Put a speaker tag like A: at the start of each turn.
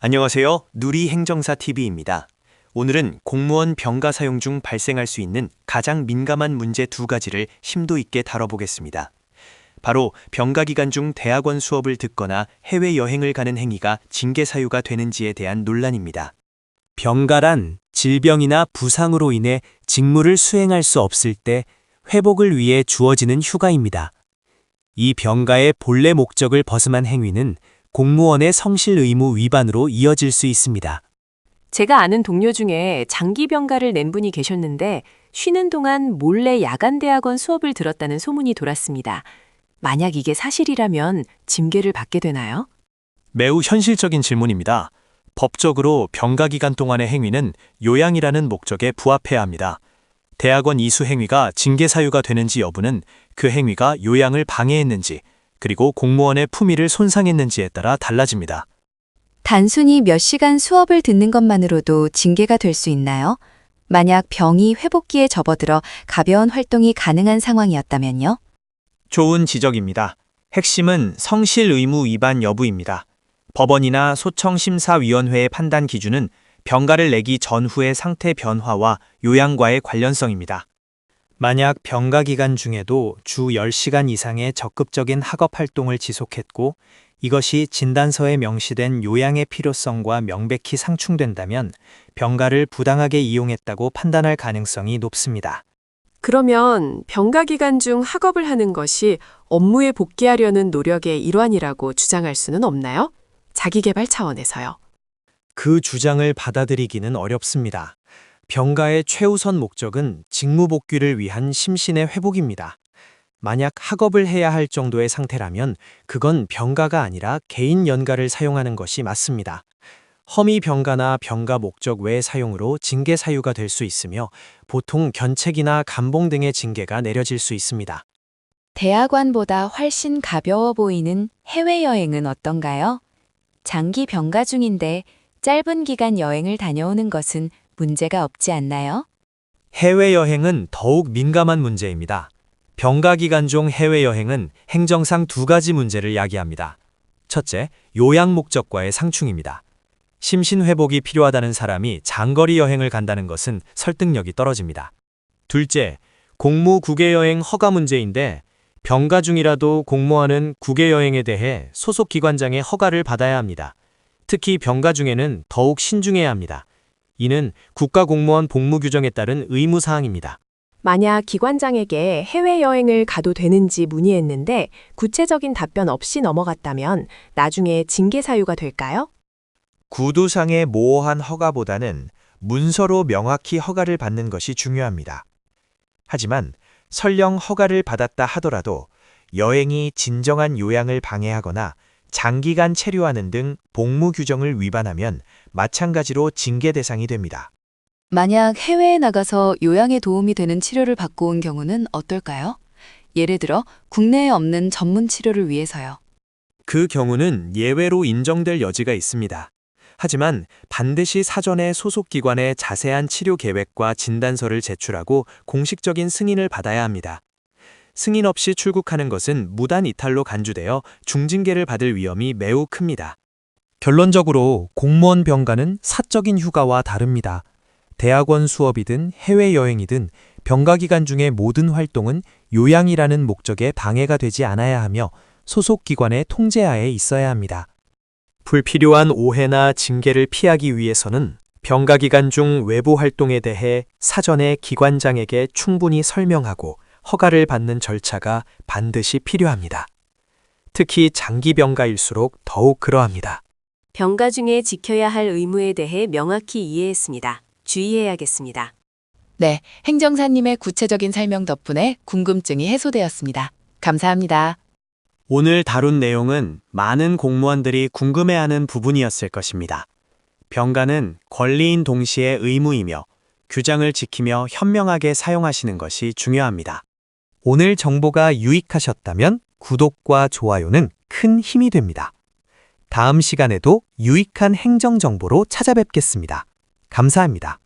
A: 안녕하세요. 누리 행정사 TV입니다. 오늘은 공무원 병가 사용 중 발생할 수 있는 가장 민감한 문제 두 가지를 심도 있게 다뤄보겠습니다. 바로 병가 기간 중 대학원 수업을 듣거나 해외 여행을 가는 행위가 징계 사유가 되는지에 대한 논란입니다.
B: 병가란 질병이나 부상으로 인해 직무를 수행할 수 없을 때 회복을 위해 주어지는 휴가입니다. 이 병가의 본래 목적을 벗어난 행위는 공무원의 성실 의무 위반으로 이어질 수 있습니다.
C: 제가 아는 동료 중에 장기 병가를 낸 분이 계셨는데 쉬는 동안 몰래 야간 대학원 수업을 들었다는 소문이 돌았습니다. 만약 이게 사실이라면 징계를 받게 되나요?
A: 매우 현실적인 질문입니다. 법적으로 병가 기간 동안의 행위는 요양이라는 목적에 부합해야 합니다. 대학원 이수 행위가 징계 사유가 되는지 여부는 그 행위가 요양을 방해했는지, 그리고 공무원의 품위를 손상했는지에 따라 달라집니다.
D: 단순히 몇 시간 수업을 듣는 것만으로도 징계가 될 수 있나요? 만약 병이 회복기에 접어들어 가벼운 활동이 가능한 상황이었다면요?
E: 좋은 지적입니다. 핵심은 성실 의무 위반 여부입니다. 법원이나 소청심사위원회의 판단 기준은 병가를 내기 전후의 상태 변화와 요양과의 관련성입니다.
B: 만약 병가 기간 중에도 주 10시간 이상의 적극적인 학업 활동을 지속했고 이것이 진단서에 명시된 요양의 필요성과 명백히 상충된다면 병가를 부당하게 이용했다고 판단할 가능성이 높습니다.
C: 그러면 병가 기간 중 학업을 하는 것이 업무에 복귀하려는 노력의 일환이라고 주장할 수는 없나요? 자기계발 차원에서요.
B: 그 주장을 받아들이기는 어렵습니다. 병가의 최우선 목적은 직무 복귀를 위한 심신의 회복입니다. 만약 학업을 해야 할 정도의 상태라면 그건 병가가 아니라 개인 연가를 사용하는 것이 맞습니다. 허위 병가나 병가 목적 외 사용으로 징계 사유가 될 수 있으며 보통 견책이나 감봉 등의 징계가 내려질 수 있습니다.
D: 대학원보다 훨씬 가벼워 보이는 해외여행은 어떤가요? 장기 병가 중인데 짧은 기간 여행을 다녀오는 것은 문제가 없지 않나요?
B: 해외여행은 더욱 민감한 문제입니다. 병가 기간 중 해외여행은 행정상 두 가지 문제를 야기합니다. 첫째, 요양 목적과의 상충입니다. 심신 회복이 필요하다는 사람이 장거리 여행을 간다는 것은 설득력이 떨어집니다. 둘째, 공무 국외여행 허가 문제인데 병가 중이라도 공무원은 국외여행에 대해 소속 기관장의 허가를 받아야 합니다. 특히 병가 중에는 더욱 신중해야 합니다. 이는 국가공무원 복무규정에 따른 의무사항입니다.
C: 만약 기관장에게 해외여행을 가도 되는지 문의했는데 구체적인 답변 없이 넘어갔다면 나중에 징계 사유가 될까요?
E: 구두상의 모호한 허가보다는 문서로 명확히 허가를 받는 것이 중요합니다. 하지만 설령 허가를 받았다 하더라도 여행이 진정한 요양을 방해하거나 장기간 체류하는 등 복무 규정을 위반하면 마찬가지로 징계 대상이 됩니다.
D: 만약 해외에 나가서 요양에 도움이 되는 치료를 받고 온 경우는 어떨까요? 예를 들어 국내에 없는 전문 치료를 위해서요.
B: 그 경우는 예외로 인정될 여지가 있습니다. 하지만 반드시 사전에 소속 기관의 자세한 치료 계획과 진단서를 제출하고 공식적인 승인을 받아야 합니다. 승인 없이 출국하는 것은 무단 이탈로 간주되어 중징계를 받을 위험이 매우 큽니다. 결론적으로 공무원 병가는 사적인 휴가와 다릅니다. 대학원 수업이든 해외여행이든 병가 기간 중의 모든 활동은 요양이라는 목적에 방해가 되지 않아야 하며 소속 기관의 통제하에 있어야 합니다. 불필요한 오해나 징계를 피하기 위해서는 병가 기간 중 외부 활동에 대해 사전에 기관장에게 충분히 설명하고 허가를 받는 절차가 반드시 필요합니다. 특히 장기 병가일수록 더욱 그러합니다.
C: 병가 중에 지켜야 할 의무에 대해 명확히 이해했습니다. 주의해야겠습니다.
F: 네, 행정사님의 구체적인 설명 덕분에 궁금증이 해소되었습니다. 감사합니다.
B: 오늘 다룬 내용은 많은 공무원들이 궁금해하는 부분이었을 것입니다. 병가는 권리인 동시에 의무이며 규정을 지키며 현명하게 사용하시는 것이 중요합니다. 오늘 정보가 유익하셨다면 구독과 좋아요는 큰 힘이 됩니다. 다음 시간에도 유익한 행정 정보로 찾아뵙겠습니다. 감사합니다.